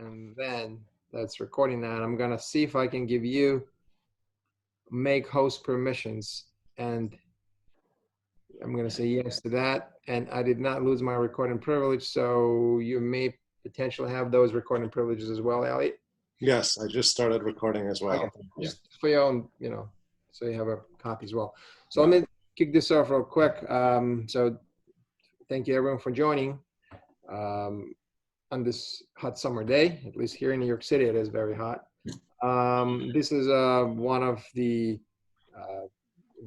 and then that's recording that. I'm gonna see if I can give you make host permissions, and I'm gonna say yes to that. And I did not lose my recording privilege, so you may potentially have those recording privileges as well, Elliot. Yes, I just started recording as well. Okay. Just for your own, so you have a copy as well. So let me kick this off real quick. So thank you everyone for joining on this hot summer day. At least here in New York City, it is very hot. This is one of the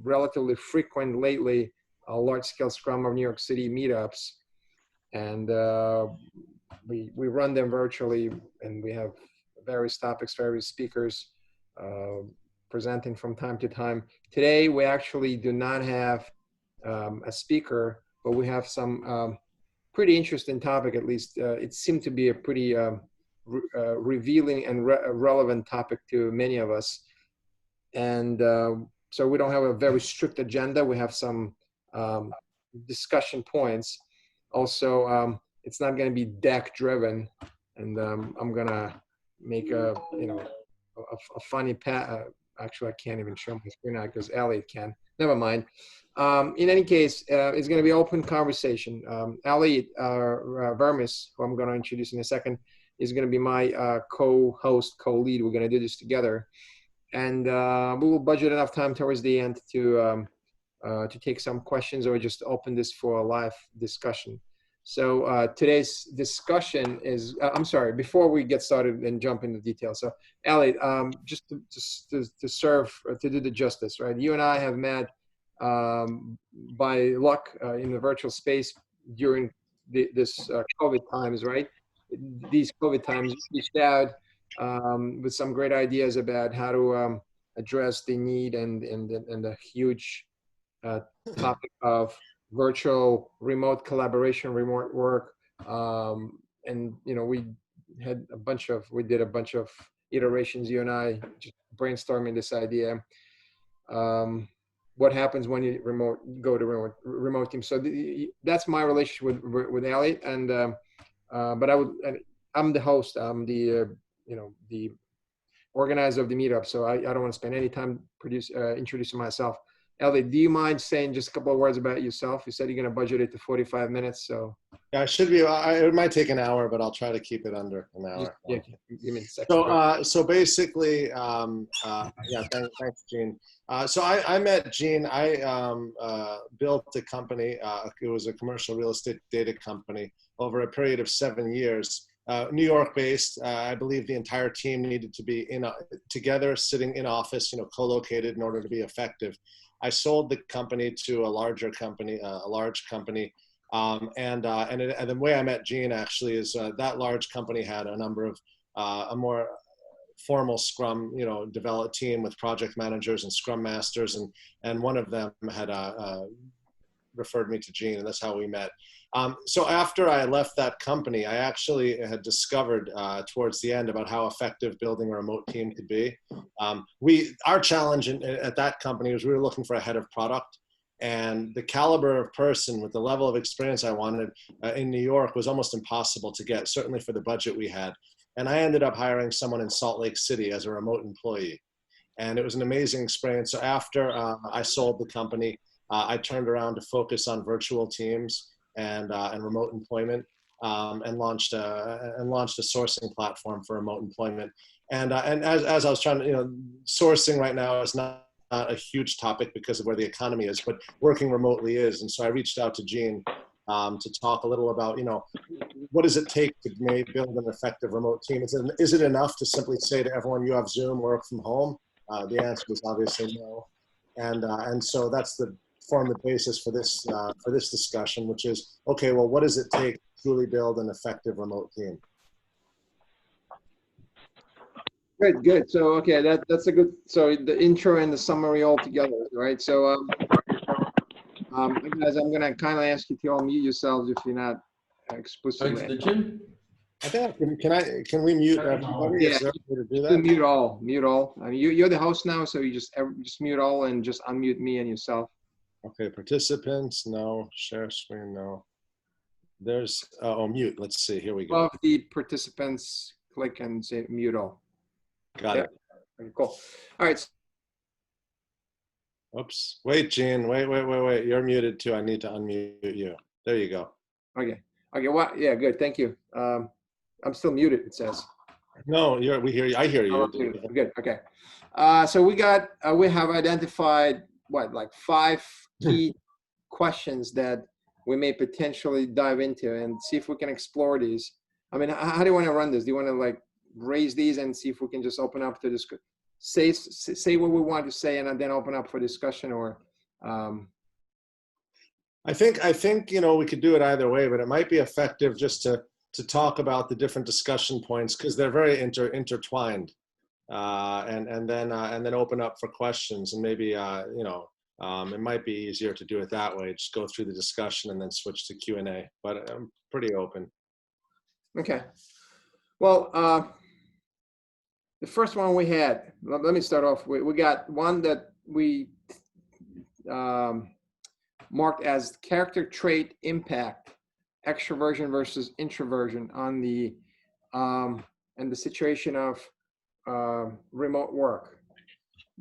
relatively frequent lately large-scale Scrum of New York City meetups, and we run them virtually, and we have various topics, various speakers presenting from time to time. Today, we actually do not have a speaker, but we have some pretty interesting topic. At least it seemed to be a pretty revealing and relevant topic to many of us. And so we don't have a very strict agenda. We have some discussion points. Also, it's not going to be deck driven, and I'm going to make a funny actually, I can't even show my screen now because Elliot can. Never mind. In any case, it's going to be open conversation. Elliot Vermis, who I'm going to introduce in a second, is going to be my co-host, co-lead. We're going to do this together. And we will budget enough time towards the end to take some questions or just open this for a live discussion. So today's discussion is, I'm sorry, before we get started and jump into details. So Elliot, just to serve, to do the justice, right? You and I have met by luck in the virtual space during this COVID times, right? These COVID times, you reached out with some great ideas about how to address the need and the huge topic of virtual remote collaboration, remote work. And we did a bunch of iterations, you and I, just brainstorming this idea. What happens when you go to remote team? So that's my relationship with Elliot, and but I'm the host. I'm the the organizer of the meetup, so I don't want to spend any time introducing myself. Elliot, do you mind saying just a couple of words about yourself? You said you're going to budget it to 45 minutes, so. Yeah, it should be. It might take an hour, but I'll try to keep it under an hour. Yeah, give me a second. So basically, yeah, thanks, Gene. So I met Gene. I built a company. It was a commercial real estate data company over a period of 7 years. New York based. I believe the entire team needed to be together, sitting in office, co-located in order to be effective. I sold the company to a large company, and the way I met Gene actually is that large company had a number of a more formal Scrum, developed team with project managers and Scrum masters, and one of them had referred me to Gene, and that's how we met. So after I left that company, I actually had discovered towards the end about how effective building a remote team could be. Our challenge at that company was we were looking for a head of product, and the caliber of person with the level of experience I wanted in New York was almost impossible to get, certainly for the budget we had. And I ended up hiring someone in Salt Lake City as a remote employee. And it was an amazing experience. So after I sold the company, I turned around to focus on virtual teams and remote employment, and launched a sourcing platform for remote employment. And as I was trying to, sourcing right now is not a huge topic because of where the economy is, but working remotely is. And so I reached out to Gene to talk a little about, what does it take to build an effective remote team? Is it enough to simply say to everyone, you have Zoom, work from home? The answer was obviously no. And so that's form the basis for this discussion, which is, okay, well, what does it take to truly build an effective remote team? Good. So, okay, that's a good, so the intro and the summary all together, right? So, guys, I'm going to kindly ask you to all mute yourselves if you're not explicitly. Thanks, Jim. I think, can we mute everybody? Yeah, is there a way to do that? Mute all. I mean, you're the host now, so you just mute all and just unmute me and yourself. Okay, participants, no. Share screen, no. There's, mute. Let's see. Here we go. Above the participants, click and say Mural. Got it. Okay, cool. All right. Oops. Wait, Gene. Wait. You're muted too. I need to unmute you. There you go. Okay. Okay. Well, yeah, good. Thank you. I'm still muted, it says. No, we hear you. I hear you. Good. Okay. So we have identified like 5 key questions that we may potentially dive into and see if we can explore these. I mean, how do you want to run this? Do you want to like raise these and see if we can just open up to this, say what we want to say and then open up for discussion, or I think we could do it either way, but it might be effective just to talk about the different discussion points because they're very intertwined, and then open up for questions, and maybe it might be easier to do it that way. Just go through the discussion and then switch to Q&A. But I'm pretty open. Okay. Well, the first one we had. Let me start off. We got one that we marked as character trait impact, extroversion versus introversion on the and the situation of remote work.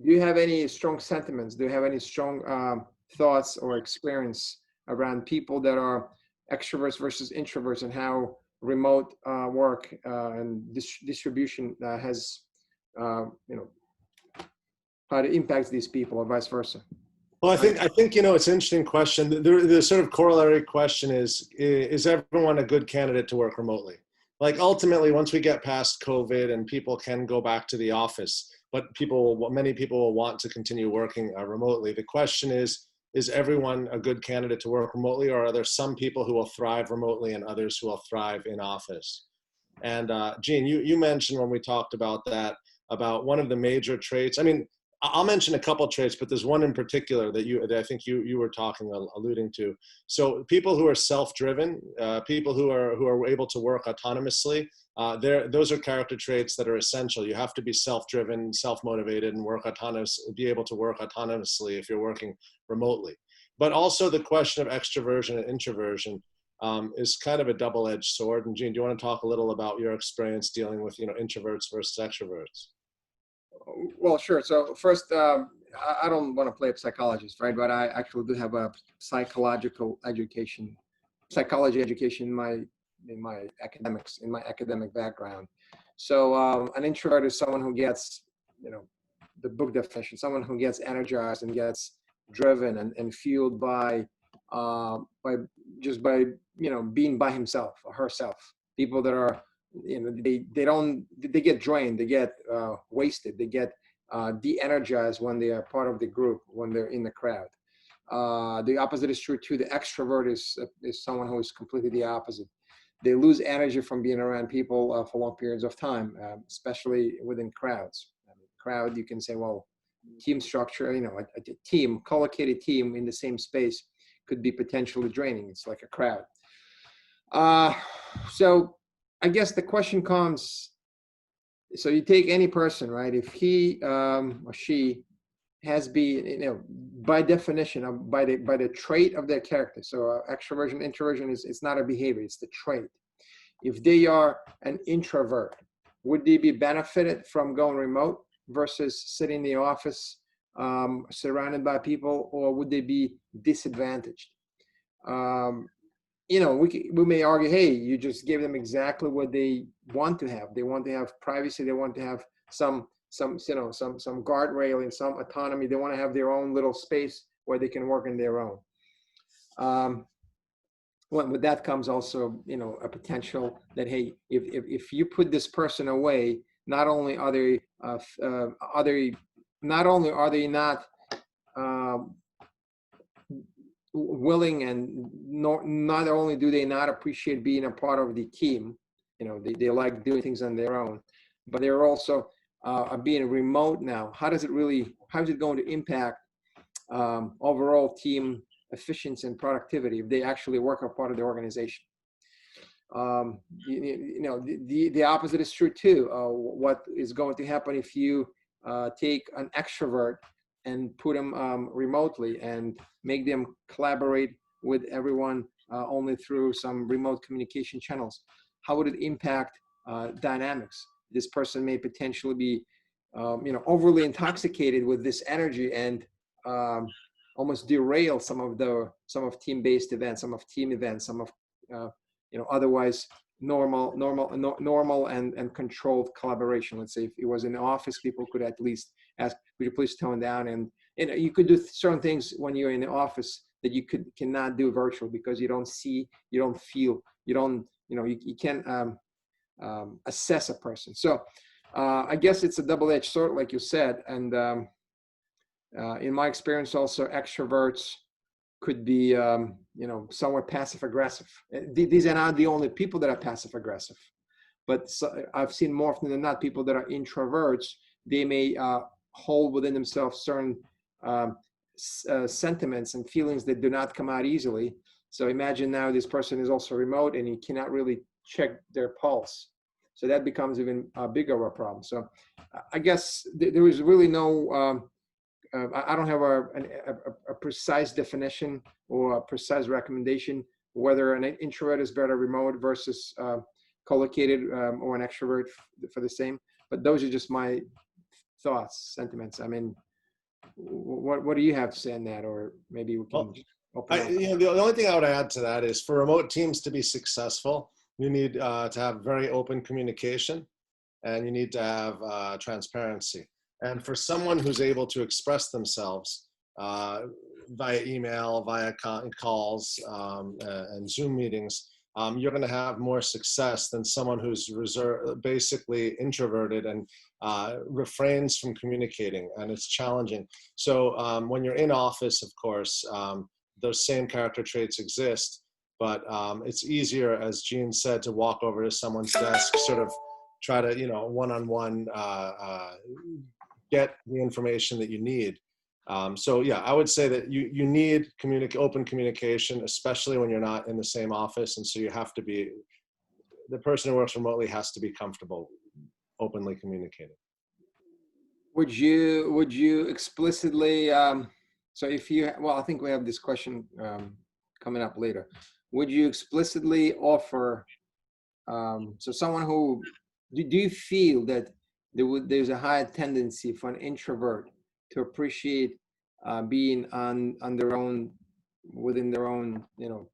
Do you have any strong sentiments? Do you have any strong thoughts or experience around people that are extroverts versus introverts, and how remote work and distribution has, how it impacts these people, or vice versa? Well, I think it's an interesting question. The sort of corollary question is everyone a good candidate to work remotely? Like ultimately, once we get past COVID and people can go back to the office, but many people will want to continue working remotely. The question is everyone a good candidate to work remotely, or are there some people who will thrive remotely and others who will thrive in office? And Gene, you mentioned when we talked about that, about one of the major traits. I mean, I'll mention a couple of traits, but there's one in particular that I think you were alluding to. So people who are self-driven, people who are able to work autonomously, those are character traits that are essential. You have to be self-driven, self-motivated, and be able to work autonomously if you're working remotely. But also the question of extroversion and introversion is kind of a double-edged sword. And Gene, do you want to talk a little about your experience dealing with introverts versus extroverts? Well, sure. So first, I don't want to play a psychologist, right? But I actually do have a psychology education in my academic background. So an introvert is someone who gets, the book definition, someone who gets energized and gets driven and fueled by being by himself or herself. People that are, they get drained, they get wasted, they get de-energized when they are part of the group, when they're in the crowd. The opposite is true too. The extrovert is someone who is completely the opposite. They lose energy from being around people for long periods of time, especially within crowds. Crowd, you can say, well, team structure, a team, collocated team in the same space could be potentially draining. It's like a crowd. So I guess the question comes, so you take any person, right? If he or she has been, by definition, by the trait of their character. So extroversion, introversion it's not a behavior, it's the trait. If they are an introvert, would they be benefited from going remote versus sitting in the office surrounded by people, or would they be disadvantaged? We may argue, hey, you just give them exactly what they want to have. They want to have privacy. They want to have some guardrail and some autonomy. They want to have their own little space where they can work on their own. Well, with that comes also, a potential that, hey, if you put this person away, not only are they not willing, and not only do they not appreciate being a part of the team, they like doing things on their own, but they're also being remote now. How is it going to impact overall team efficiency and productivity if they actually work as part of the organization? The opposite is true too. What is going to happen if you take an extrovert and put them remotely and make them collaborate with everyone only through some remote communication channels? How would it impact dynamics. This person may potentially be, overly intoxicated with this energy and almost derail some of team-based events, some of team events, some of otherwise normal and controlled collaboration. Let's say if it was in the office, people could at least ask, "Would you please tone down?" And you could do certain things when you're in the office that you cannot do virtually because you don't see, you don't feel, you don't, you can't assess a person. So I guess it's a double-edged sword, like you said. And in my experience, also extroverts could be, somewhat passive aggressive. These are not the only people that are passive aggressive, but I've seen more often than not people that are introverts. They may hold within themselves certain sentiments and feelings that do not come out easily. So imagine now this person is also remote and you cannot really check their pulse. So that becomes even bigger of a problem. So I guess there is really no, I don't have a precise definition or a precise recommendation whether an introvert is better remote versus co-located or an extrovert for the same. But those are just my thoughts, sentiments. I mean, what do you have to say on that? Or maybe we can open up. The only thing I would add to that is for remote teams to be successful, you need to have very open communication and you need to have transparency. And for someone who's able to express themselves via email, via calls, and Zoom meetings, you're going to have more success than someone who's basically introverted and refrains from communicating, and it's challenging. So when you're in office, of course, those same character traits exist, but it's easier, as Gene said, to walk over to someone's desk, sort of try to, one-on-one get the information that you need. So yeah, I would say that you need open communication, especially when you're not in the same office. And so you have to be, the person who works remotely has to be comfortable openly communicating. Would you explicitly, so if you, well, I think we have this question coming up later. Would you explicitly offer, so someone who, do you feel that there's a high tendency for an introvert to appreciate being on their own, within their own,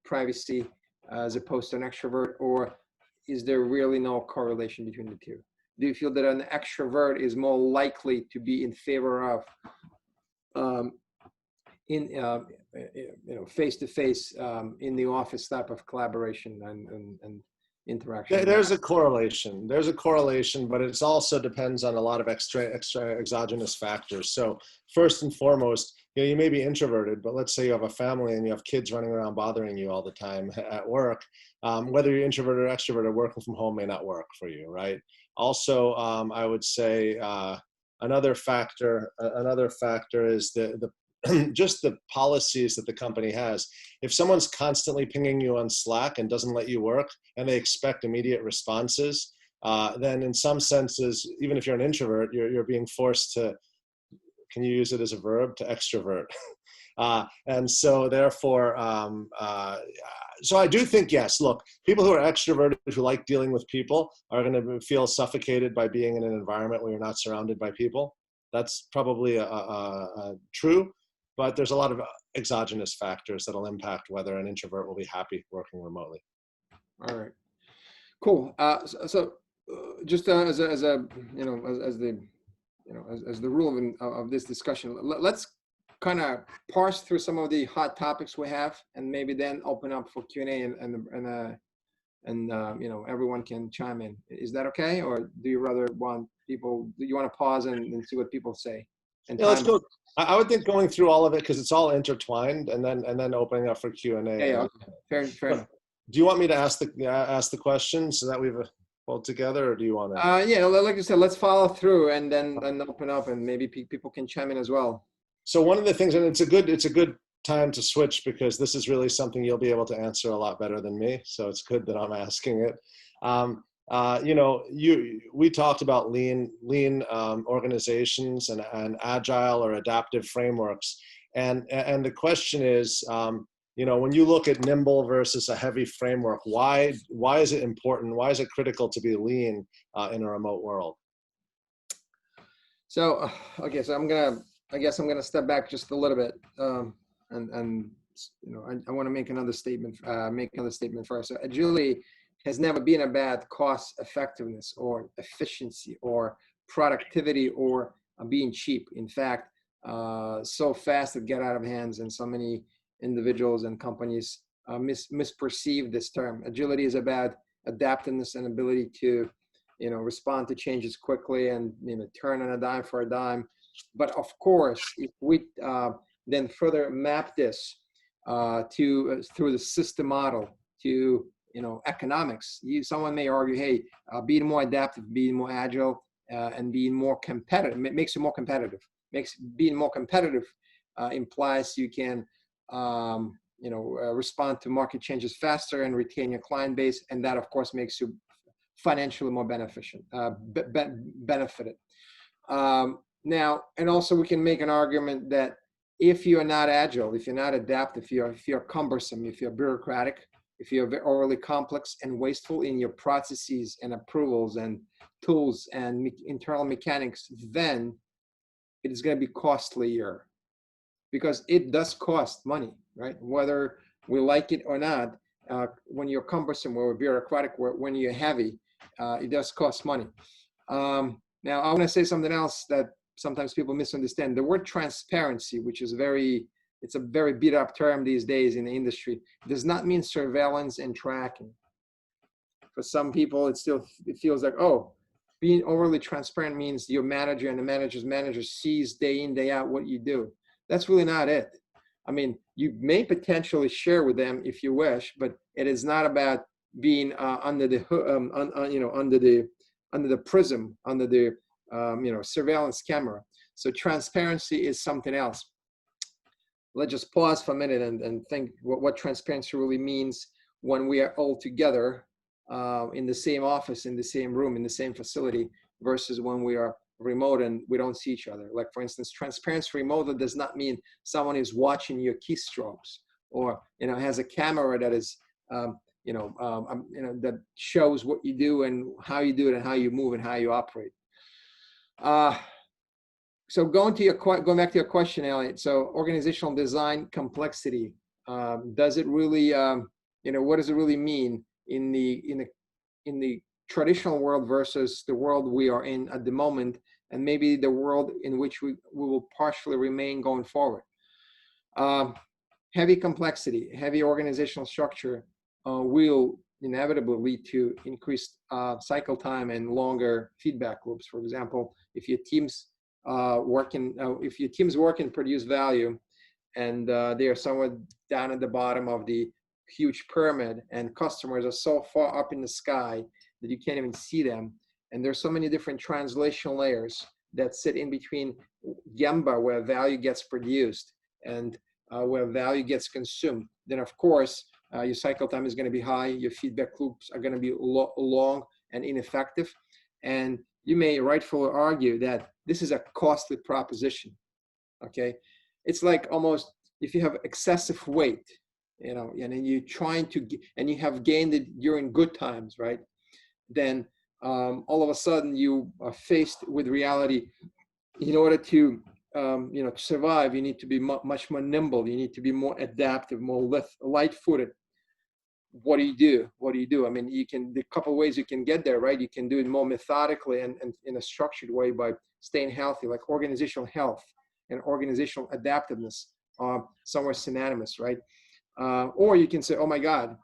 privacy, as opposed to an extrovert? Or is there really no correlation between the two? Do you feel that an extrovert is more likely to be in favor of face-to-face in the office type of collaboration and interaction? There's a correlation. There's a correlation, but it also depends on a lot of extra exogenous factors. So first and foremost, you may be introverted, but let's say you have a family and you have kids running around bothering you all the time at work. Whether you're introverted or extroverted, working from home may not work for you, right? Also, I would say another factor is the just the policies that the company has. If someone's constantly pinging you on Slack and doesn't let you work and they expect immediate responses, then in some senses, even if you're an introvert, you're being forced to, can you use it as a verb, to extrovert? And so therefore, so I do think, yes, look, people who are extroverted, who like dealing with people, are going to feel suffocated by being in an environment where you're not surrounded by people. That's probably true. But there's a lot of exogenous factors that'll impact whether an introvert will be happy working remotely. All right, cool. So just as the rule of this discussion, let's kind of parse through some of the hot topics we have, and maybe then open up for Q&A and everyone can chime in. Is that okay, or do you rather want people? Do you want to pause and see what people say? Yeah, let's go. I would think going through all of it, because it's all intertwined, and then opening up for Q&A. Yeah, okay. Fair enough. Do you want me to ask the questions so that we've pulled together, or do you want to? Yeah, like you said, let's follow through and then open up, and maybe people can chime in as well. So one of the things, and it's a good time to switch, because this is really something you'll be able to answer a lot better than me. So it's good that I'm asking it. We talked about lean organizations and agile or adaptive frameworks, and the question is, You know, when you look at Nimble versus a heavy framework, why is it important? Why is it critical to be lean in a remote world? So, okay, so I guess I'm gonna step back just a little bit, and you know, I want to make another statement. Make another statement first. So agility has never been about cost effectiveness or efficiency or productivity or being cheap. In fact, so fast it get out of hands, and so many individuals and companies misperceive this term. Agility is about adaptiveness and ability to, you know, respond to changes quickly and, you know, turn on a dime for a dime. But of course, if we then further map this to through the system model to, you know, economics, someone may argue, hey, being more adaptive, being more agile, and being more competitive makes you more competitive. Makes being more competitive implies you can, you know, respond to market changes faster and retain your client base, and that of course makes you financially more benefited. Now, and also we can make an argument that if you're not agile, if you're not adaptive, if you're cumbersome, if you're bureaucratic, if you're overly complex and wasteful in your processes and approvals and tools and internal mechanics, then it is going to be costlier, because it does cost money, right? Whether we like it or not, when you're cumbersome or bureaucratic, when you're heavy, it does cost money. Now, I want to say something else that sometimes people misunderstand. The word transparency, which is it's a very beat up term these days in the industry, does not mean surveillance and tracking. For some people, it feels like, oh, being overly transparent means your manager and the manager's manager sees day in, day out what you do. That's really not it. I mean, you may potentially share with them if you wish, but it is not about being under the you know, under the prism, under the you know, surveillance camera. So transparency is something else. Let's just pause for a minute and think what transparency really means when we are all together in the same office, in the same room, in the same facility, versus when we are remote and we don't see each other. Like, for instance, transparency remotely does not mean someone is watching your keystrokes, or, you know, has a camera that is you know, that shows what you do and how you do it and how you move and how you operate. So going back to your question, Elliot. So organizational design complexity, does it really, you know, what does it really mean in the traditional world versus the world we are in at the moment, and maybe the world in which we will partially remain going forward? Heavy complexity, heavy organizational structure will inevitably lead to increased cycle time and longer feedback loops. For example, if your teams work and produce value, and they are somewhere down at the bottom of the huge pyramid, and customers are so far up in the sky that you can't even see them, and there's so many different translational layers that sit in between Gemba, where value gets produced, and where value gets consumed, then of course your cycle time is going to be high, your feedback loops are going to be long and ineffective, and you may rightfully argue that this is a costly proposition. Okay, it's like almost if you have excessive weight, you know, and then you're trying to, and you have gained it during good times, right? Then all of a sudden you are faced with reality. In order to you know, survive, you need to be much more nimble. You need to be more adaptive, more light-footed. What do you do? What do you do? I mean, the couple ways you can get there, right? You can do it more methodically and in a structured way by staying healthy, like organizational health and organizational adaptiveness are somewhere synonymous, right? Or you can say, oh my God,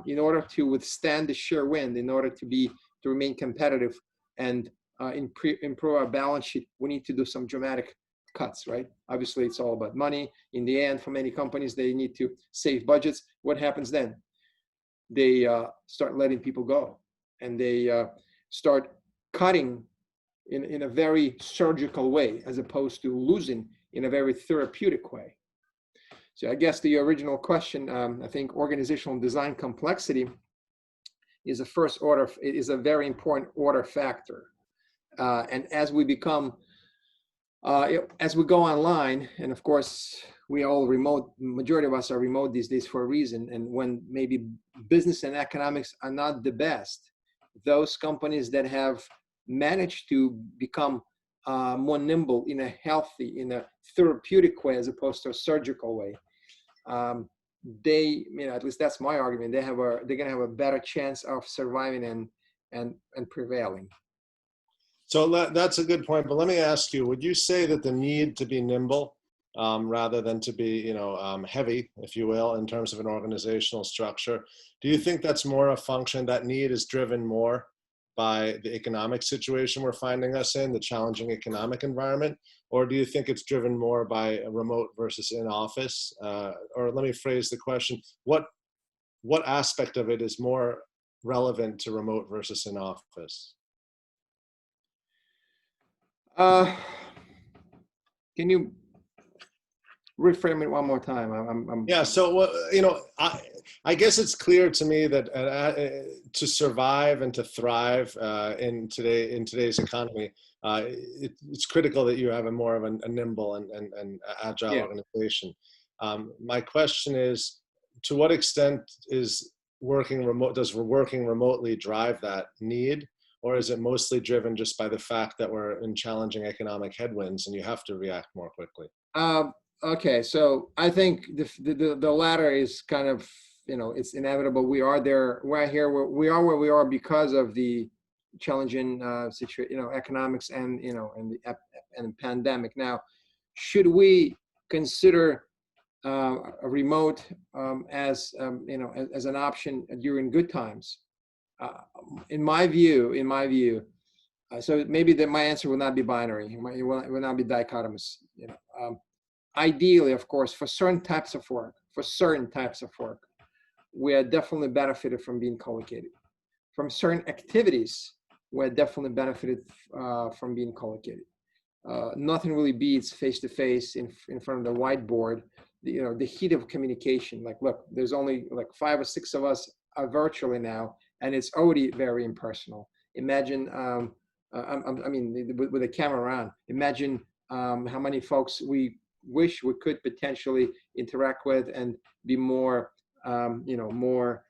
in order to withstand the sheer wind, in order to remain competitive and improve our balance sheet, we need to do some dramatic cuts, right? Obviously, it's all about money. In the end, for many companies, they need to save budgets. What happens then? They start letting people go, and they start cutting in a very surgical way, as opposed to losing in a very therapeutic way. So I guess the original question, I think organizational design complexity is a very important order factor. And as we become As we go online, and of course, we all remote, majority of us are remote these days for a reason. And when maybe business and economics are not the best, those companies that have managed to become more nimble in a healthy, in a therapeutic way, as opposed to a surgical way, they, at least that's my argument, they're going to have a better chance of surviving and prevailing. So that's a good point. But let me ask you, would you say that the need to be nimble rather than to be, heavy, if you will, in terms of an organizational structure, do you think that's more a function, that need is driven more by the economic situation we're finding us in, the challenging economic environment? Or do you think it's driven more by a remote versus in office? Or let me phrase the question, what aspect of it is more relevant to remote versus in office? Can you reframe it one more time? Yeah, so I guess it's clear to me that to survive and to thrive in today's economy, it's critical that you have more of a nimble and agile organization. My question is, to what extent does working remotely drive that need? Or is it mostly driven just by the fact that we're in challenging economic headwinds and you have to react more quickly? Okay, so I think the latter is kind of, it's inevitable. We are there. We're here. We are where we are because of the challenging situation, economics and and pandemic. Now, should we consider a remote as as an option during good times? In my view, so maybe my answer will not be binary. It will not be dichotomous. Ideally, of course, for certain types of work, we are definitely benefited from being co-located. From certain activities, we're definitely benefited from being co-located. Nothing really beats face-to-face in front of the whiteboard. The heat of communication. Like, look, there's only like 5 or 6 of us virtually now, and it's already very impersonal. Imagine, with the camera on, imagine how many folks we wish we could potentially interact with and be more, more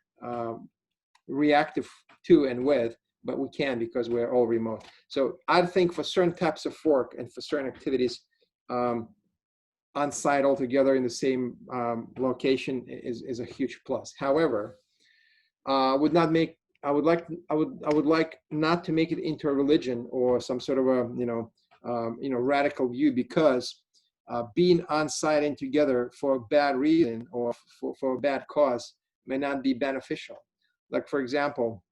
reactive to and with, but we can because we're all remote. So I think for certain types of work and for certain activities, on site altogether in the same location is a huge plus. However, I would like not to make it into a religion or some sort of a radical view, because being on site and together for a bad reason or for a bad cause may not be beneficial. Like, for example,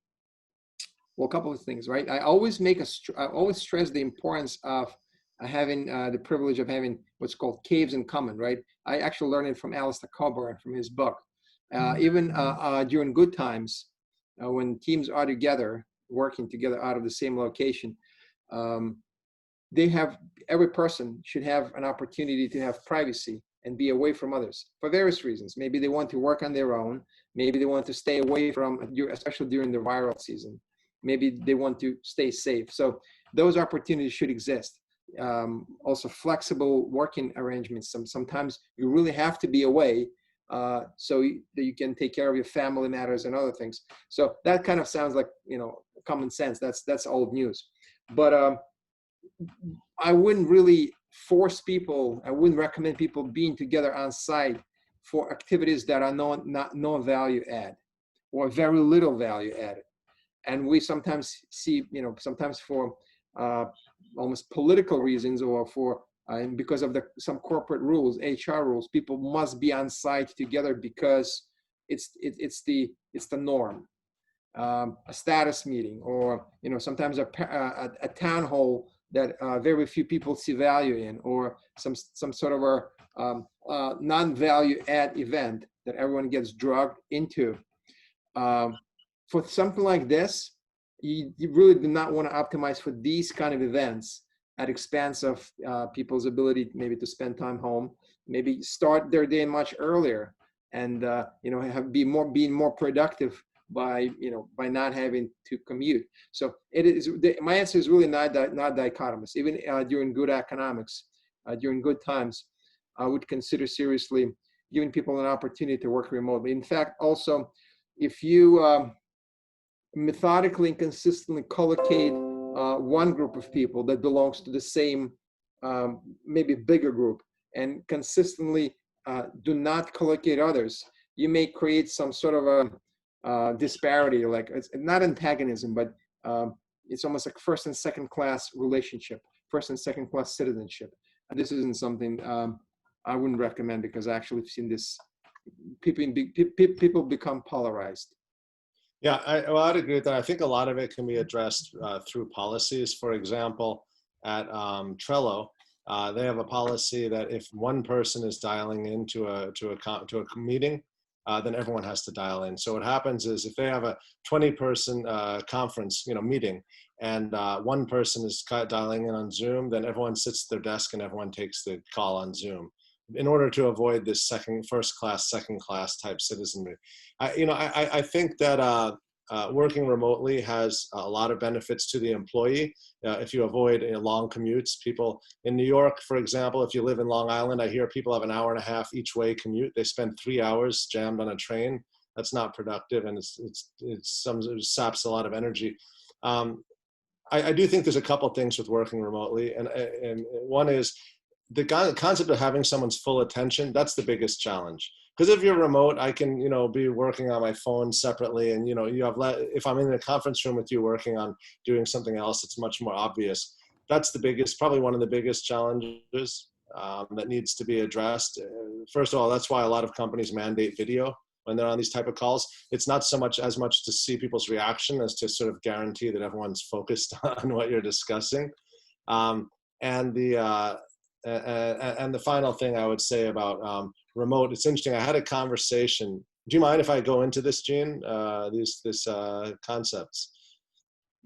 well, a couple of things, right? I always stress the importance of having the privilege of having what's called caves in common, right? I actually learned it from Alistair Coburn from his book. Even during good times, when teams are together, working together out of the same location, every person should have an opportunity to have privacy and be away from others for various reasons. Maybe they want to work on their own. Maybe they want to stay away from, especially during the viral season. Maybe they want to stay safe. So those opportunities should exist. Also, flexible working arrangements. Sometimes you really have to be away so that you can take care of your family matters and other things. So that kind of sounds like common sense. That's old news. But I wouldn't really force people. I wouldn't recommend people being together on site for activities that are no value add or very little value added. And we sometimes see, sometimes for almost political reasons or for and because of some corporate rules, HR rules, people must be on site together because it's the norm. A status meeting, or sometimes a town hall that very few people see value in, or some sort of a non-value add event that everyone gets dragged into. For something like this, you really do not want to optimize for these kind of events at expense of people's ability maybe to spend time home, maybe start their day much earlier, and being more productive by not having to commute. So my answer is really not dichotomous. Even during good economics, during good times, I would consider seriously giving people an opportunity to work remotely. In fact, also, if you methodically and consistently collocate one group of people that belongs to the same, maybe bigger group, and consistently do not collocate others, you may create some sort of a disparity, like it's not antagonism, but it's almost like first and second class relationship, first and second class citizenship. And this isn't something I wouldn't recommend, because actually we've seen this, people become polarized. Yeah, well, I'd agree with that. I think a lot of it can be addressed through policies. For example, at Trello, they have a policy that if one person is dialing into a meeting, then everyone has to dial in. So what happens is, if they have a 20-person conference, meeting, and one person is dialing in on Zoom, then everyone sits at their desk and everyone takes the call on Zoom, in order to avoid this first class, second class type citizenry. I think that working remotely has a lot of benefits to the employee. If you avoid long commutes, people in New York, for example, if you live in Long Island, I hear people have an hour and a half each way commute. They spend 3 hours jammed on a train. That's not productive, and it saps a lot of energy. I do think there's a couple things with working remotely, and one is the concept of having someone's full attention. That's the biggest challenge. Because if you're remote, I can, be working on my phone separately, and you have if I'm in a conference room with you working on doing something else, it's much more obvious. That's probably one of the biggest challenges that needs to be addressed. First of all, that's why a lot of companies mandate video when they're on these type of calls. It's not as much to see people's reaction as to sort of guarantee that everyone's focused on what you're discussing. And the final thing I would say about remote, it's interesting. I had a conversation. Do you mind if I go into this, Gene? These concepts.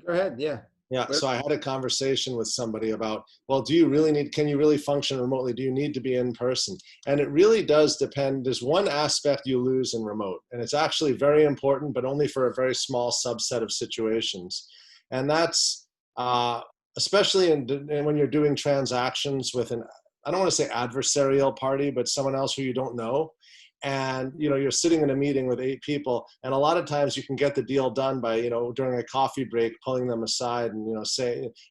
Go ahead. Yeah. Yeah. So I had a conversation with somebody about, well, can you really function remotely? Do you need to be in person? And it really does depend. There's one aspect you lose in remote, and it's actually very important, but only for a very small subset of situations. And that's especially when you're doing transactions with I don't want to say adversarial party, but someone else who you don't know. And, you're sitting in a meeting with 8 people, and a lot of times you can get the deal done by, during a coffee break, pulling them aside and,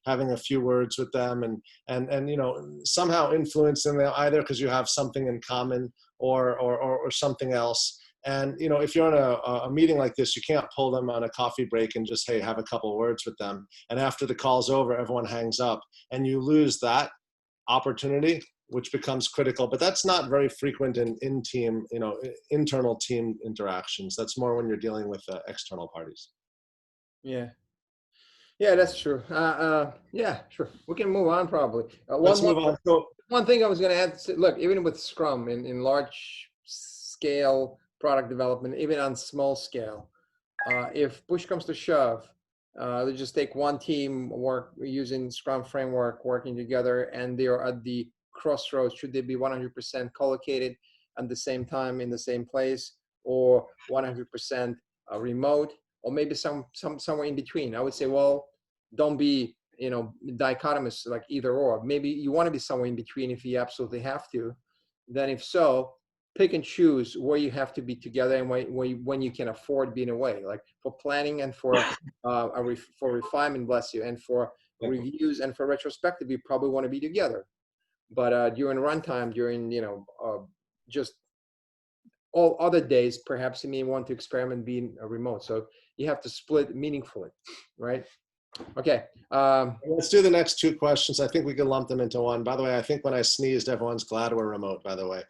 having a few words with them and somehow influencing them, either because you have something in common or something else. And, if you're in a meeting like this, you can't pull them on a coffee break and just, hey, have a couple of words with them. And after the call's over, everyone hangs up, and you lose that opportunity, which becomes critical. But that's not very frequent in team, internal team interactions. That's more when you're dealing with external parties. Yeah. Yeah, that's true. Yeah, sure. We can move on probably. Let's move on. So, one thing I was going to add, look, even with Scrum in large scale product development, even on small scale, if push comes to shove, they just take one team using Scrum framework, working together, and they are at the crossroads. Should they be 100% collocated at the same time in the same place, or 100% remote, or maybe somewhere in between? I would say, well, don't be dichotomous, like either or. Maybe you want to be somewhere in between if you absolutely have to. Then if so, pick and choose where you have to be together and when you can afford being away, like for planning and for refinement, bless you, and for reviews and for retrospective, you probably want to be together. But during runtime, during just all other days, perhaps you may want to experiment being remote. So you have to split meaningfully, right? Okay. Let's do the next 2 questions. I think we can lump them into one. By the way, I think when I sneezed, everyone's glad we're remote, by the way.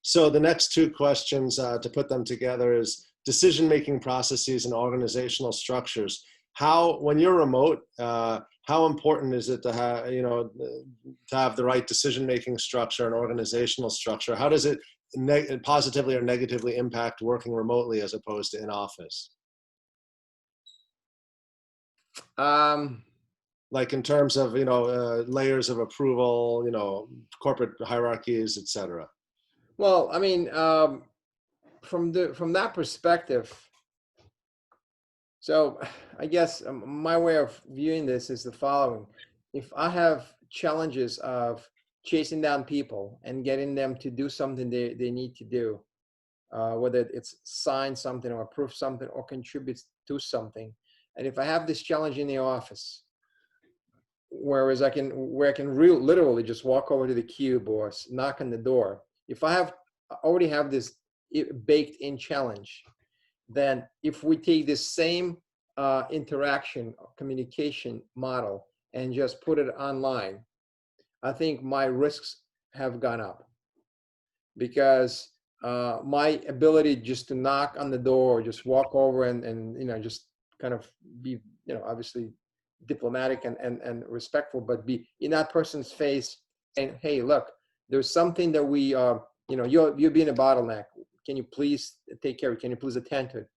So the next 2 questions, to put them together, is decision-making processes and organizational structures. When you're remote, how important is it to have the right decision-making structure and organizational structure? How does it positively or negatively impact working remotely as opposed to in office? Like in terms of, layers of approval, corporate hierarchies, et cetera. Well, I mean, from that perspective, so I guess my way of viewing this is the following. If I have challenges of chasing down people and getting them to do something they need to do, whether it's sign something or approve something or contribute to something. And if I have this challenge in the office, where I can literally just walk over to the cube or knock on the door, if I already have this baked in challenge, then if we take this same interaction communication model and just put it online, I think my risks have gone up, because my ability just to knock on the door or just walk over and just kind of be, obviously diplomatic and respectful, but be in that person's face and, hey, look, there's something that we you're being a bottleneck. Can you please take care of it? Can you please attend to it?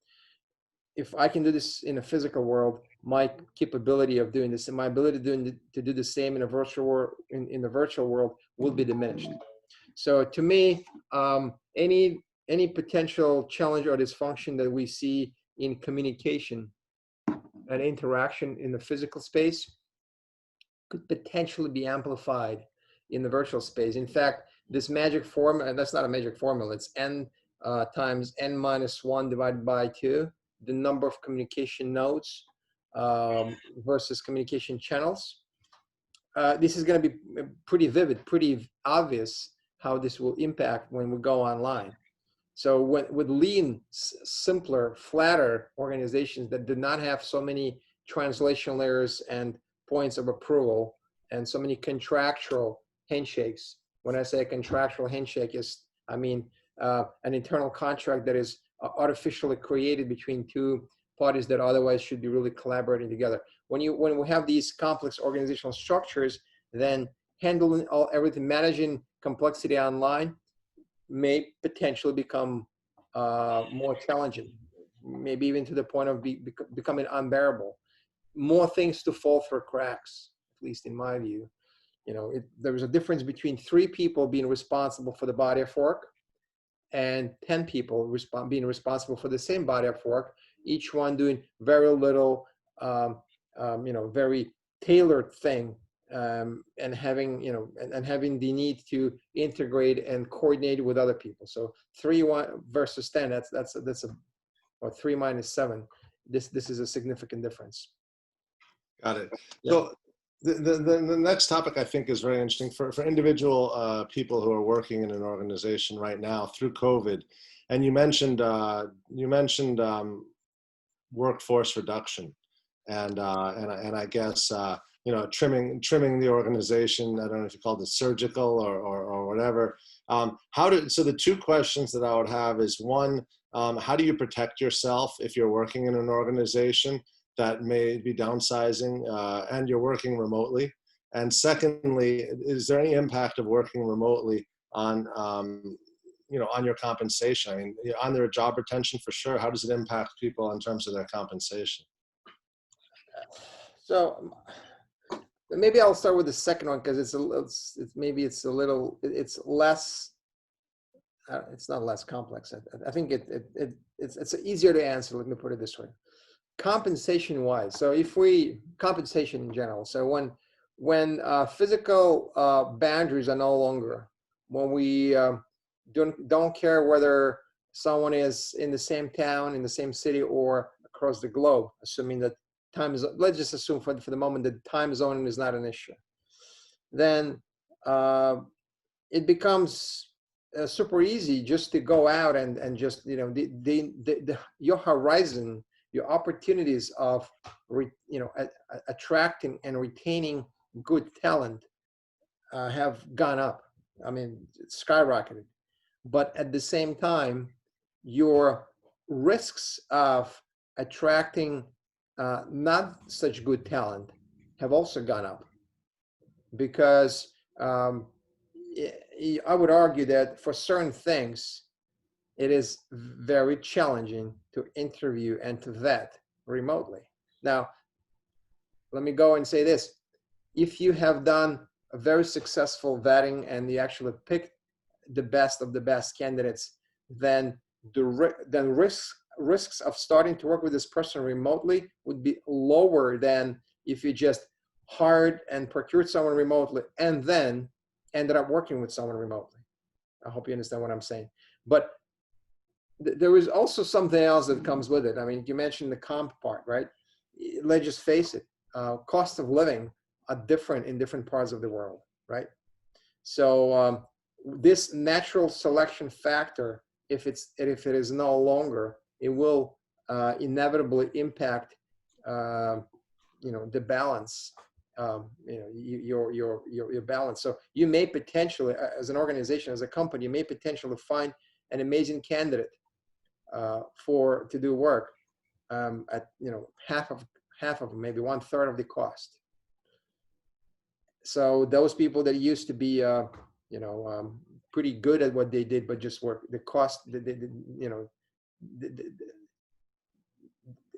If I can do this in a physical world, my capability of doing this and my ability to do the same in a virtual world, in the virtual world, will be diminished. So to me, any potential challenge or dysfunction that we see in communication and interaction in the physical space could potentially be amplified in the virtual space. In fact, this magic formula, and that's not a magic formula, it's n times n minus 1 divided by 2, the number of communication nodes versus communication channels. This is going to be pretty vivid, pretty obvious how this will impact when we go online. So with lean, simpler, flatter organizations that did not have so many translation layers and points of approval and so many contractual handshakes. When I say a contractual handshake, I mean an internal contract that is artificially created between two parties that otherwise should be really collaborating together. When we have these complex organizational structures, then handling everything, managing complexity online may potentially become more challenging, maybe even to the point of becoming unbearable. More things to fall through cracks, at least in my view. There's a difference between 3 people being responsible for the body of work and 10 people being responsible for the same body of work, each one doing very little, very tailored thing, and having having the need to integrate and coordinate with other people. So 3 versus 10, that's or 3 minus 7. This is a significant difference. Got it. Yeah. So the next topic I think is very interesting for individual people who are working in an organization right now through COVID. And you mentioned workforce reduction, and I guess trimming the organization. I don't know if you call it surgical or whatever. So the 2 questions that I would have is, one, how do you protect yourself if you're working in an organization that may be downsizing and you're working remotely? And secondly, is there any impact of working remotely on your compensation? I mean, on their job retention for sure. How does it impact people in terms of their compensation? So maybe I'll start with the second one, because it's less. It's not less complex. I think it's easier to answer. Let me put it this way. Compensation wise, so compensation in general. So when physical boundaries are no longer, when we don't care whether someone is in the same town, in the same city, or across the globe, assuming that let's just assume for the moment that time zoning is not an issue, then it becomes super easy just to go out and just, your horizon, your opportunities of attracting and retaining good talent have gone up. I mean, it's skyrocketed. But at the same time, your risks of attracting not such good talent have also gone up, because I would argue that for certain things, it is very challenging to interview and to vet remotely. Now, let me go and say this. If you have done a very successful vetting and you actually picked the best of the best candidates, then risks of starting to work with this person remotely would be lower than if you just hired and procured someone remotely and then ended up working with someone remotely. I hope you understand what I'm saying. But there is also something else that comes with it. I mean, you mentioned the comp part, right? Let's just face it, cost of living are different in different parts of the world, right? So this natural selection factor, if it is no longer, it will inevitably impact the balance, your balance. So you may potentially, as an organization, as a company, you may potentially find an amazing candidate to do work at half of maybe 1/3 of the cost. So those people that used to be pretty good at what they did, but just work the cost,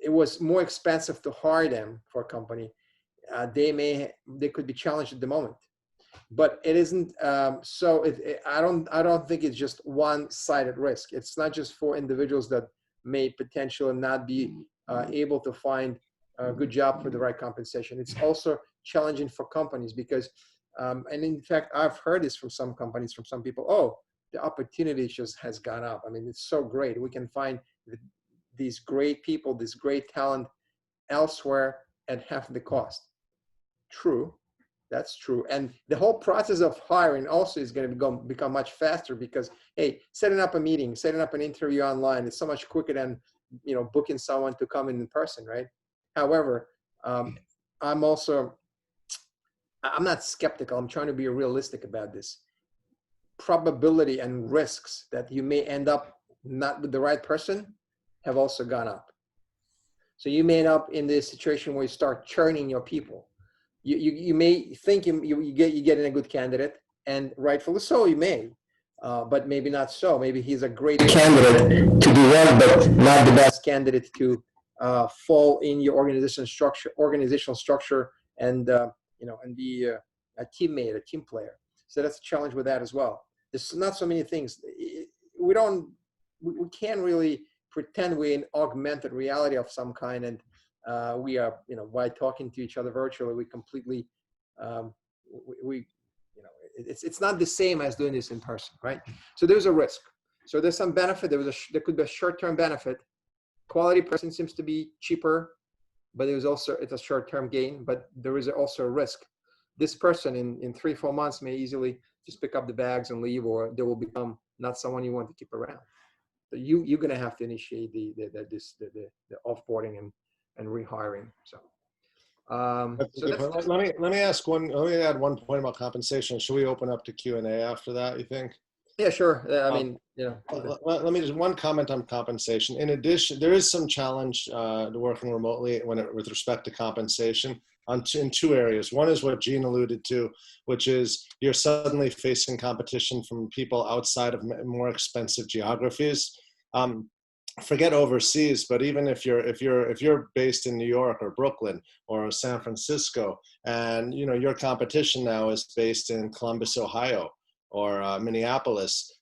it was more expensive to hire them for a company. They could be challenged at the moment, but it isn't. I don't think it's just one-sided risk. It's not just for individuals that may potentially not be able to find a good job for the right compensation. It's also challenging for companies because, and in fact, I've heard this from some companies, from some people. Oh, the opportunity just has gone up. I mean, it's so great. We can find these great people, this great talent elsewhere at half the cost. True, that's true. And the whole process of hiring also is going to become much faster because, hey, setting up a meeting, setting up an interview online is so much quicker than booking someone to come in person, right? However, I'm not skeptical. I'm trying to be realistic about this. Probability and risks that you may end up not with the right person have also gone up. So you may end up in this situation where you start churning your people. You may think you get in a good candidate, and rightfully so, you may, but maybe not so. Maybe he's a great candidate to do well, but not the best candidate to fall in your organizational structure, and and be a teammate, a team player. So that's a challenge with that as well. There's not so many things. We can't really pretend we're in augmented reality of some kind, and we are, by talking to each other virtually, we completely, it's not the same as doing this in person, right? So there's a risk. So there's some benefit. There could be a short-term benefit. Quality person seems to be cheaper, but it's a short-term gain, but there is also a risk. This person in 3-4 months may easily just pick up the bags and leave, or they will become not someone you want to keep around. So you're going to have to initiate the offboarding and rehiring. So, let me add one point about compensation. Should we open up to Q&A after that, you think? Yeah, sure. Let me just one comment on compensation. In addition, there is some challenge to working remotely with respect to compensation in two areas. One is what Gene alluded to, which is you're suddenly facing competition from people outside of more expensive geographies. Forget overseas, but even if you're based in New York or Brooklyn or San Francisco, and your competition now is based in Columbus, Ohio, or Minneapolis,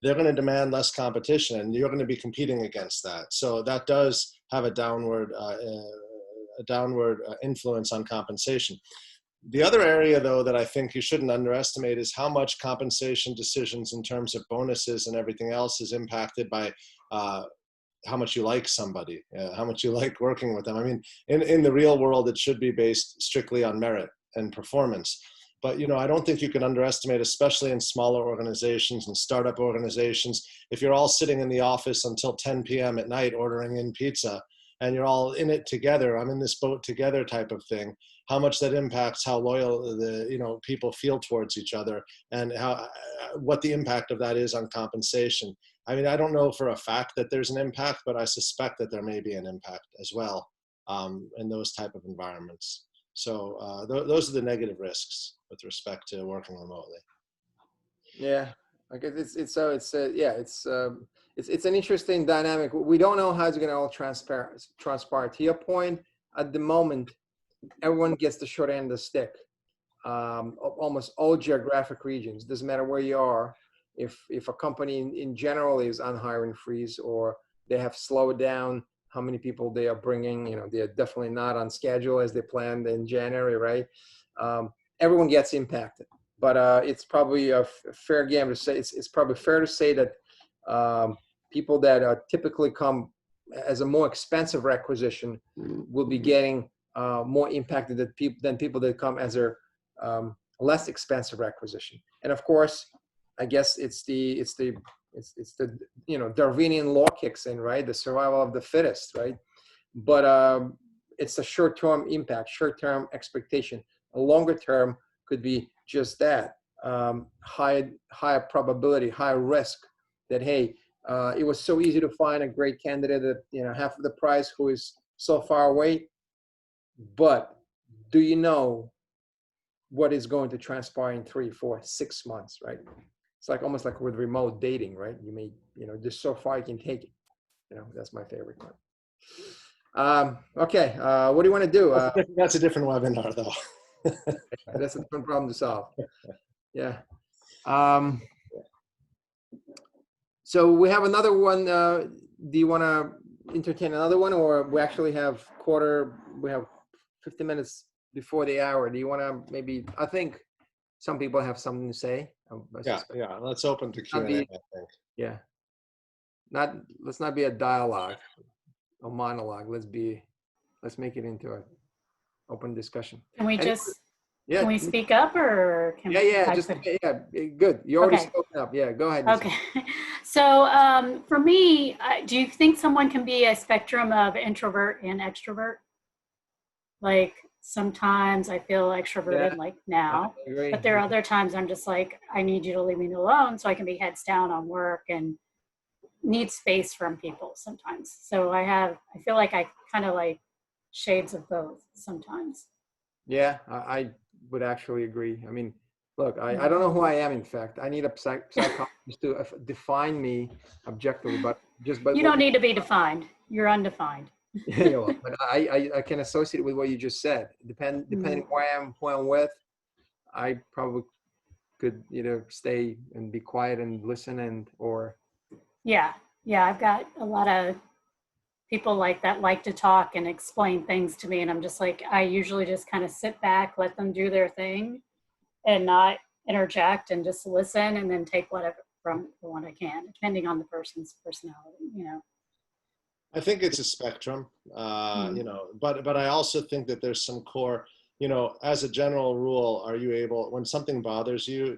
they're going to demand less competition, and you're going to be competing against that. So that does have a downward influence on compensation. The other area, though, that I think you shouldn't underestimate is how much compensation decisions in terms of bonuses and everything else is impacted by how much you like somebody, how much you like working with them. I mean, in the real world, it should be based strictly on merit and performance. But, I don't think you can underestimate, especially in smaller organizations and startup organizations, if you're all sitting in the office until 10 p.m. at night ordering in pizza, and you're all in it together, I'm in this boat together type of thing, how much that impacts how loyal the people feel towards each other, and what the impact of that is on compensation. I mean, I don't know for a fact that there's an impact, but I suspect that there may be an impact as well in those type of environments. So those are the negative risks with respect to working remotely. Yeah, I guess it's an interesting dynamic. We don't know how it's going to all transpire. To your point, at the moment, everyone gets the short end of the stick. Almost all geographic regions, doesn't matter where you are. If a company in general is on hiring freeze, or they have slowed down how many people they are bringing, they are definitely not on schedule as they planned in January, right? Everyone gets impacted. but it's probably a fair game to say. It's probably fair to say that people that typically come as a more expensive requisition will be getting more impacted than people that come as a less expensive requisition. And of course, I guess it's the Darwinian law kicks in, right? The survival of the fittest, right? But it's a short-term impact, short-term expectation. A longer term could be just that, higher probability, higher risk that, hey, it was so easy to find a great candidate at half of the price who is so far away. But do you know what is going to transpire in 3, 4, 6 months, right? It's like almost like with remote dating, right? You may, just so far you can take it. That's my favorite one. Okay, what do you want to do? That's a different webinar, though. That's a different problem to solve. Yeah. So we have another one. Do you want to entertain another one, or we actually have 50 minutes before the hour? Do you want to maybe? I think some people have something to say. Yeah. Let's open to Q&A. I think. Yeah. Let's not be a dialogue, a monologue. Let's make it into an open discussion. Can we Can we speak up, or can good. You already spoken up. Yeah, go ahead. Okay. So for me, do you think someone can be a spectrum of introvert and extrovert? Like sometimes I feel extroverted, like now, but there are other times I'm just like, I need you to leave me alone so I can be heads down on work and need space from people sometimes. So I feel like I kind of like shades of both sometimes. Yeah, I would actually agree. I mean, look, I don't know who I am, in fact. I need a psychologist to define me objectively, but you don't need to be defined. You're undefined. But I can associate it with what you just said. Depending who I'm with, I probably could stay and be quiet and listen or. Yeah, I've got a lot of people like to talk and explain things to me, and I'm just like, I usually just kind of sit back, let them do their thing and not interject, and just listen and then take whatever from what I can, depending on the person's personality, I think it's a spectrum, but I also think that there's some core, as a general rule, are you able, when something bothers you,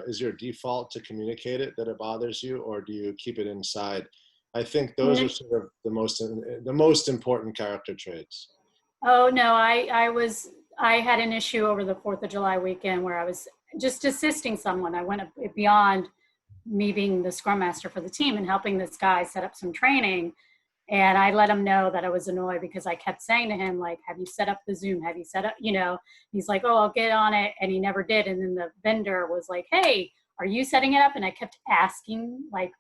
is your default to communicate it, that it bothers you, or do you keep it inside? I think those are sort of the most important character traits. Oh no, I had an issue over the 4th of July weekend where I was just assisting someone. I went beyond me being the scrum master for the team and helping this guy set up some training. And I let him know that I was annoyed because I kept saying to him, like, have you set up the Zoom? Have you set up, he's like, oh, I'll get on it. And he never did. And then the vendor was like, hey, are you setting it up? And I kept asking, like,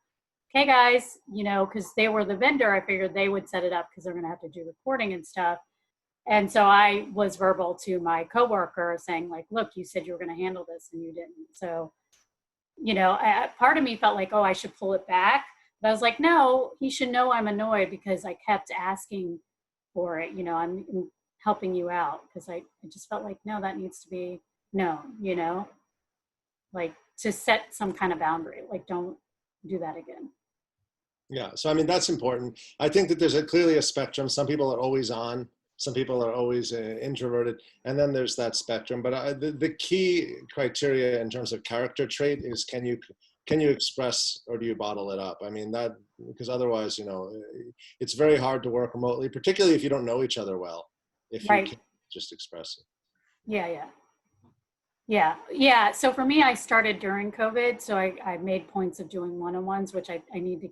okay, guys, because they were the vendor, I figured they would set it up because they're going to have to do recording and stuff. And so I was verbal to my coworker saying, like, look, you said you were going to handle this and you didn't. So, part of me felt like, oh, I should pull it back. But I was like, no, he should know I'm annoyed because I kept asking for it. I'm helping you out, because I just felt like, no, that needs to be like to set some kind of boundary, like don't do that again. Yeah. So, I mean, that's important. I think that there's clearly a spectrum. Some people are always on. Some people are always introverted. And then there's that spectrum. But the key criteria in terms of character trait is, can you express, or do you bottle it up? I mean, because otherwise, it's very hard to work remotely, particularly if you don't know each other well, if you can't just express it. Yeah. So for me, I started during COVID. So I made points of doing one-on-ones, which I need to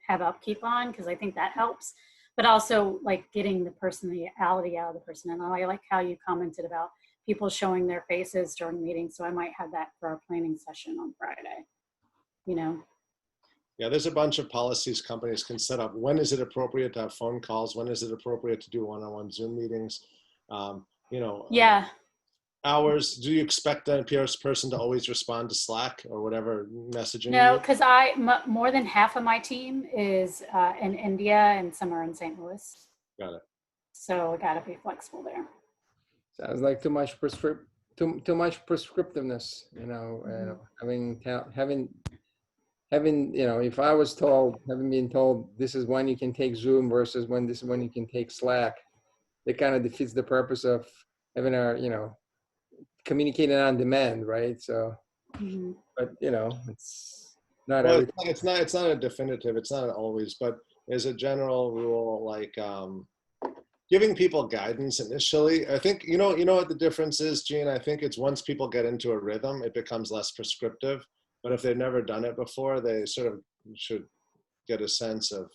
have upkeep on, because I think that helps. But also like getting the personality out of the person. And I like how you commented about people showing their faces during meetings. So I might have that for our planning session on Friday, Yeah, there's a bunch of policies companies can set up. When is it appropriate to have phone calls? When is it appropriate to do one-on-one Zoom meetings? Hours. Do you expect a person to always respond to Slack or whatever messaging? No, because more than half of my team is in India and some are in St. Louis. Got it. So I got to be flexible there. Sounds like too much too much prescriptiveness, having, if I was told, having been told this is when you can take Zoom versus this is when you can take Slack, it kind of defeats the purpose of having our, communicating on demand, right? So, but it's not Well, everything. it's not a definitive, it's not always, but as a general rule, like giving people guidance initially. I think, you know what the difference is, Gene? I think it's once people get into a rhythm, it becomes less prescriptive. But if they've never done it before, they sort of should get a sense of,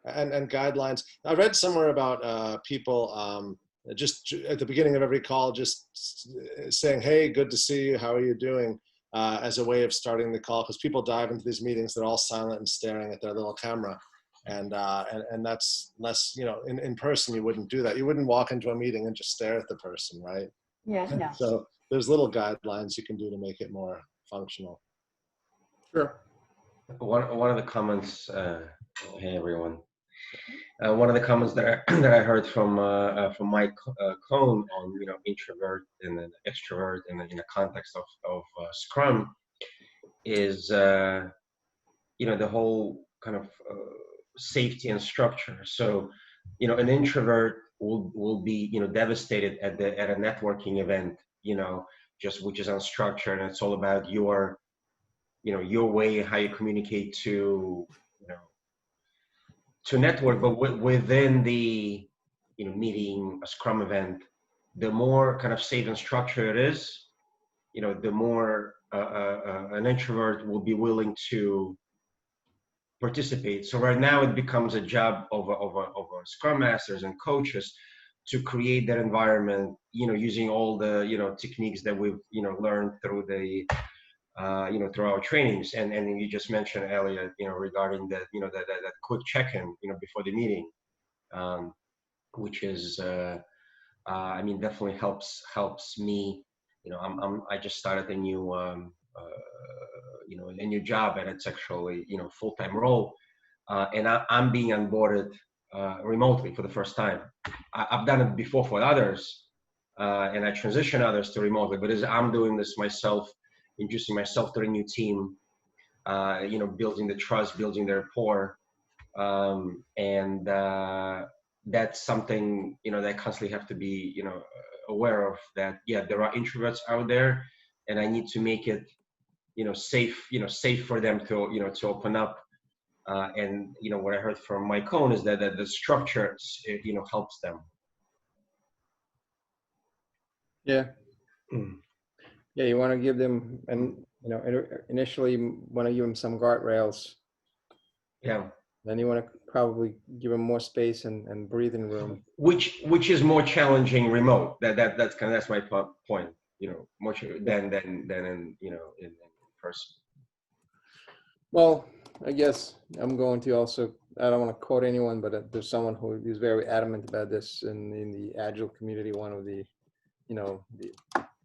and guidelines. I read somewhere about people just at the beginning of every call, just saying, hey, good to see you, how are you doing? As a way of starting the call, because people dive into these meetings, they're all silent and staring at their little camera. And that's less, in person, you wouldn't do that. You wouldn't walk into a meeting and just stare at the person, right? Yeah, no. So there's little guidelines you can do to make it more functional. Sure. One of the comments, hey everyone. One of the comments that I heard from Mike Cohn on introvert and then extrovert and in the context of Scrum is the whole kind of safety and structure. So an introvert will be devastated at a networking event, just which is unstructured, and it's all about your way, how you communicate to network. But within the meeting, a Scrum event, the more kind of safe and structured it is, the more an introvert will be willing to participate. So right now it becomes a job of Scrum masters and coaches to create that environment, using all the techniques that we've learned through the through our trainings. And you just mentioned, Elliot, regarding that, that quick check-in, before the meeting, which is, definitely helps me. I just started a new, a new job, and it's actually, full-time role. And I'm being onboarded remotely for the first time. I've done it before for others, and I transition others to remotely, but as I'm doing this myself, introducing myself to a new team, building the trust, building the rapport, and that's something that I constantly have to be aware of. That there are introverts out there, and I need to make it safe for them to to open up. And what I heard from Mike Cohn is that the structure helps them. Yeah. Yeah, you want to give them, and initially want to give them some guardrails. Yeah. Then you want to probably give them more space and breathing room. Which is more challenging remote. That's my point. More than in in person. Well, I guess I'm going to also, I don't want to quote anyone, but there's someone who is very adamant about this in the Agile community. One of the,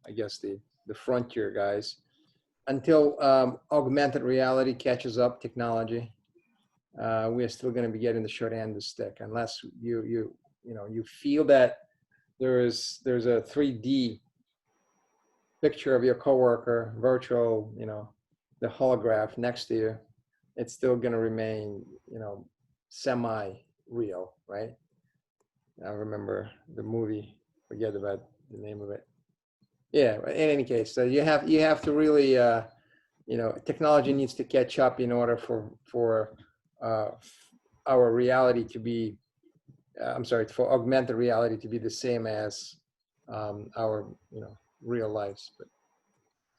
I guess the frontier guys. Until augmented reality catches up, technology, we are still going to be getting the short end of the stick, unless you feel that there's a 3D picture of your coworker, virtual, the holograph next to you. It's still going to remain, semi-real, right? I remember the movie, forget about the name of it. Yeah, in any case, so you have to really, technology needs to catch up in order for our reality to be, for augmented reality to be the same as our, real lives. But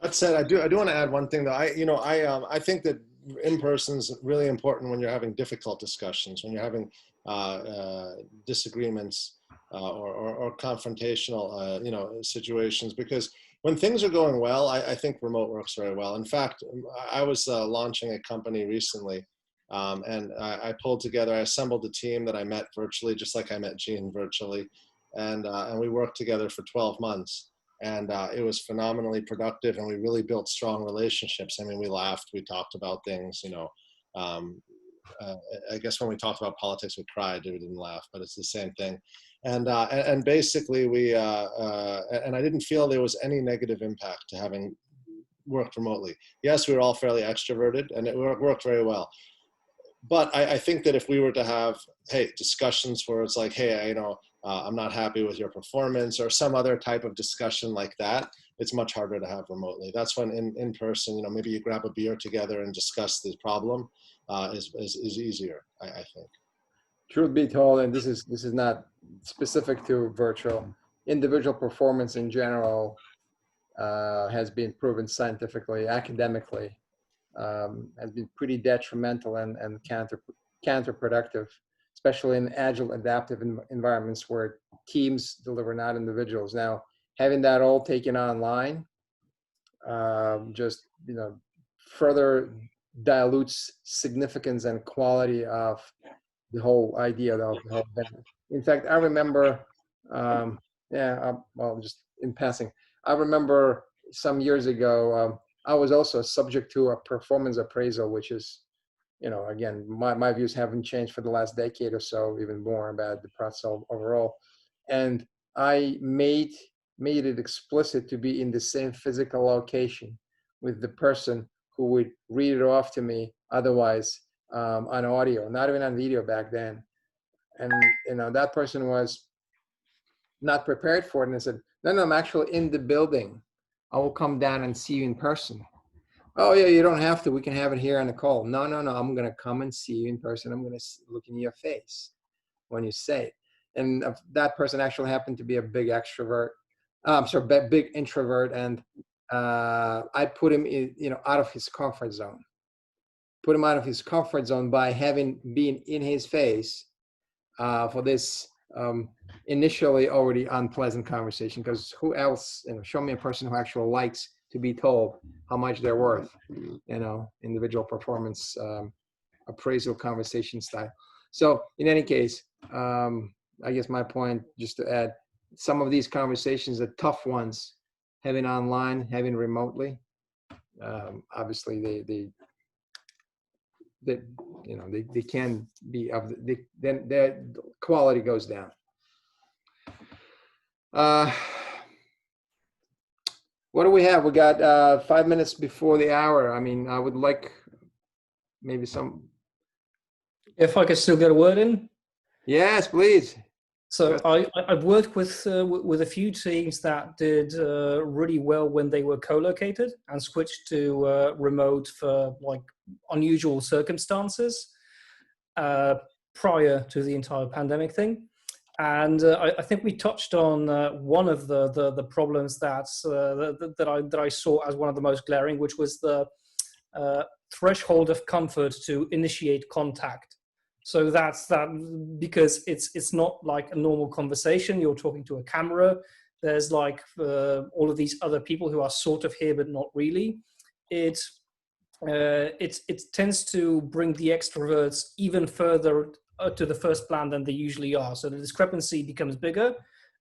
that said, I do want to add one thing though. I think that in-person is really important when you're having difficult discussions, when you're having disagreements or confrontational, situations, because when things are going well, I think remote works very well. In fact, I was launching a company recently, and I assembled a team that I met virtually, just like I met Gene virtually, and we worked together for 12 months. And it was phenomenally productive, and we really built strong relationships. I mean, we laughed, we talked about things, I guess when we talked about politics, we cried, we didn't laugh, but it's the same thing. And basically and I didn't feel there was any negative impact to having worked remotely. Yes, we were all fairly extroverted and it worked very well. But I think that if we were to have, discussions where it's like, I'm not happy with your performance or some other type of discussion like that, it's much harder to have remotely. That's when in person, maybe you grab a beer together and discuss the problem is easier, I think. Truth be told, and this is not specific to virtual, individual performance in general has been proven scientifically, academically, has been pretty detrimental and counterproductive, especially in agile adaptive environments where teams deliver, not individuals. Now, having that all taken online just further dilutes significance and quality of the whole idea of the whole event. In fact, I remember, just in passing, I remember some years ago, I was also subject to a performance appraisal, which is, again, my views haven't changed for the last decade or so, even more about the process overall. And I made it explicit to be in the same physical location with the person who would read it off to me otherwise on audio, not even on video back then. And, that person was not prepared for it. And I said, no, I'm actually in the building. I will come down and see you in person. Oh yeah, you don't have to. We can have it here on the call. No. I'm going to come and see you in person. I'm going to look in your face when you say it. And that person actually happened to be a big extrovert. Big introvert. And I put him out of his comfort zone. Put him out of his comfort zone by having been in his face for this initially already unpleasant conversation. Because who else, show me a person who actually likes to be told how much they're worth, individual performance appraisal conversation style. So in any case, I guess my point, just to add, some of these conversations, the tough ones, having online, having remotely, obviously they can be then their quality goes down. What do we have? We got 5 minutes before the hour. I mean, I would like maybe some. If I could still get a word in. Yes, please. So I've worked with a few teams that did really well when they were co-located and switched to remote for like unusual circumstances prior to the entire pandemic thing. And I think we touched on one of the problems that I saw as one of the most glaring, which was the threshold of comfort to initiate contact. So that's that, because it's not like a normal conversation. You're talking to a camera. There's like all of these other people who are sort of here but not really. It tends to bring the extroverts even further to the first plan than they usually are. So the discrepancy becomes bigger,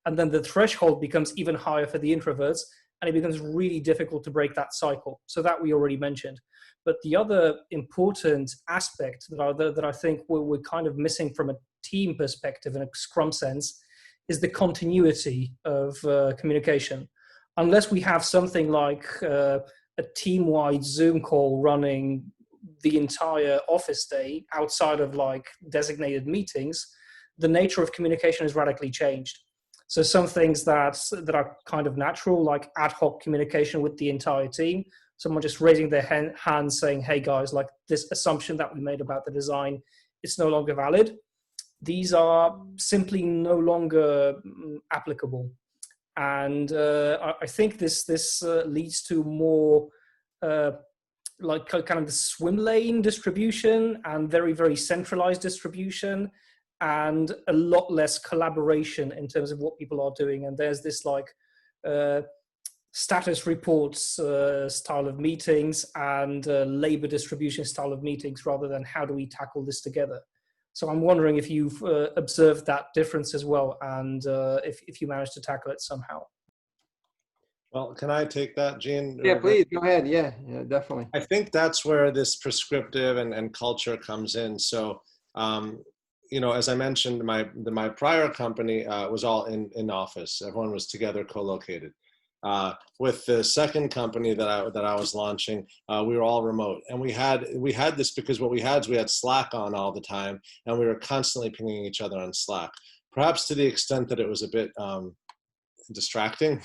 and then the threshold becomes even higher for the introverts, and it becomes really difficult to break that cycle. So that we already mentioned. But the other important aspect that I think we're kind of missing from a team perspective in a Scrum sense is the continuity of communication. Unless we have something like a team-wide Zoom call running the entire office day outside of like designated meetings, the nature of communication has radically changed. So some things that are kind of natural, like ad hoc communication with the entire team, someone just raising their hand saying, hey guys, like this assumption that we made about the design, it's no longer valid. These are simply no longer applicable. And I think this leads to more like kind of the swim lane distribution and very, very centralized distribution, and a lot less collaboration in terms of what people are doing. And there's this like status reports style of meetings and labor distribution style of meetings, rather than how do we tackle this together. So I'm wondering if you've observed that difference as well, and if you managed to tackle it somehow. Well, can I take that, Gene? Yeah, please, go ahead. Yeah, definitely. I think that's where this prescriptive and culture comes in. So, you know, as I mentioned, my prior company was all in office. Everyone was together, co-located. With the second company that I was launching, we were all remote, and we had this because what we had is we had Slack on all the time, and we were constantly pinging each other on Slack. Perhaps to the extent that it was a bit distracting,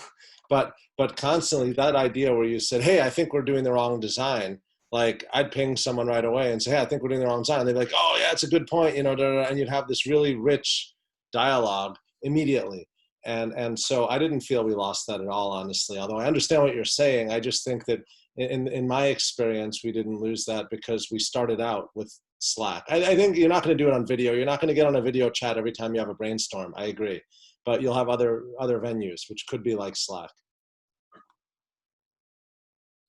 but constantly that idea where you said, "Hey, I think we're doing the wrong design." Like I'd ping someone right away and say, "Hey, I think we're doing the wrong design." And they'd be like, "Oh yeah, it's a good point," you know, and you'd have this really rich dialogue immediately. And so I didn't feel we lost that at all, honestly. Although I understand what you're saying, I just think that in my experience, we didn't lose that because we started out with Slack. I think you're not going to do it on video. You're not going to get on a video chat every time you have a brainstorm. I agree, but you'll have other venues, which could be like Slack.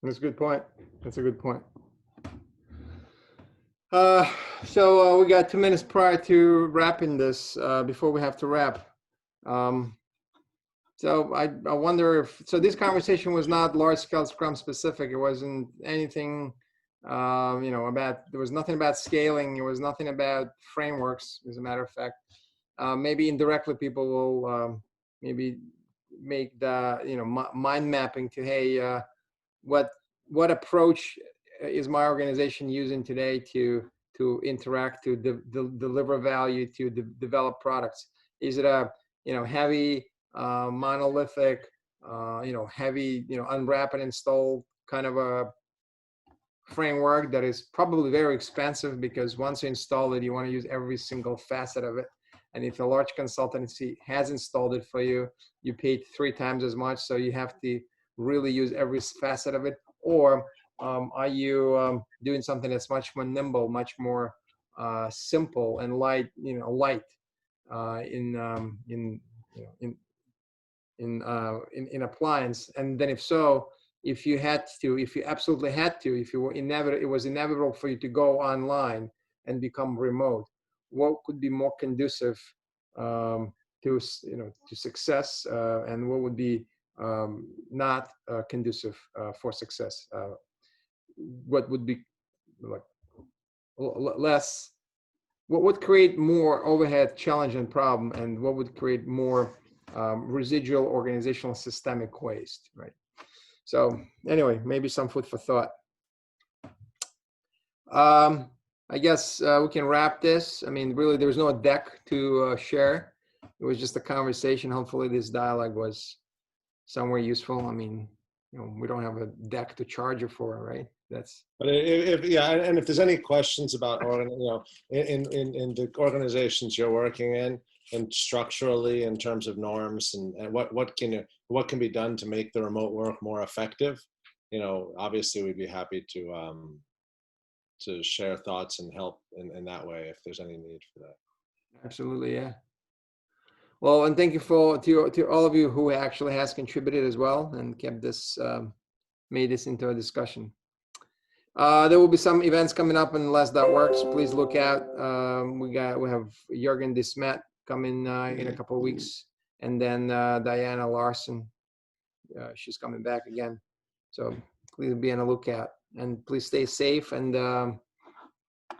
That's a good point. That's a good point. So we got 2 minutes prior to wrapping this, before we have to wrap. So I wonder if, so this conversation was not large scale Scrum specific. It wasn't anything, you know, there was nothing about scaling. There was nothing about frameworks, as a matter of fact. Maybe indirectly people will maybe make the, you know, mind mapping to, hey, what approach is my organization using today to interact, to deliver value, to develop products? Is it a, you know, heavy, monolithic, you know, heavy, you know, unwrap and install kind of a framework that is probably very expensive, because once you install it, you want to use every single facet of it. And if a large consultancy has installed it for you, you paid 3 times as much, so you have to really use every facet of it. Or are you doing something that's much more nimble, much more simple and light, you know, in appliance? And then if so, if you absolutely had to, if it was inevitable for you to go online and become remote, what could be more conducive to, you know, to success, and what would be not conducive for success? What would be like less? What would create more overhead, challenge, and problem, and what would create more residual organizational systemic waste, right? So anyway, maybe some food for thought. I guess we can wrap this. I mean, really, there was no deck to share. It was just a conversation. Hopefully this dialogue was somewhere useful. I mean, you know, we don't have a deck to charge you for, right? That's. But yeah, and if there's any questions about, you know, in the organizations you're working in, and structurally in terms of norms and what can be done to make the remote work more effective, you know, obviously we'd be happy to share thoughts and help in that way if there's any need for that. Absolutely, yeah. Well, and thank you to all of you who actually has contributed as well and kept this, made this into a discussion. There will be some events coming up in Less.Works. Please look out. We have Jürgen de Smet coming in a couple of weeks, and then Diana Larson. She's coming back again. So please be on the lookout, and please stay safe and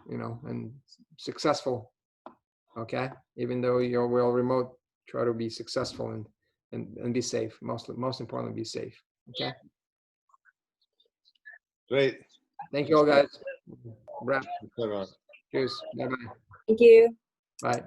you know, and successful. Okay, even though we're all remote, try to be successful and be safe. Most importantly, be safe. Okay. Great. Thank you all, guys. Wrap. Everyone. Cheers. Bye bye. Thank you. Bye.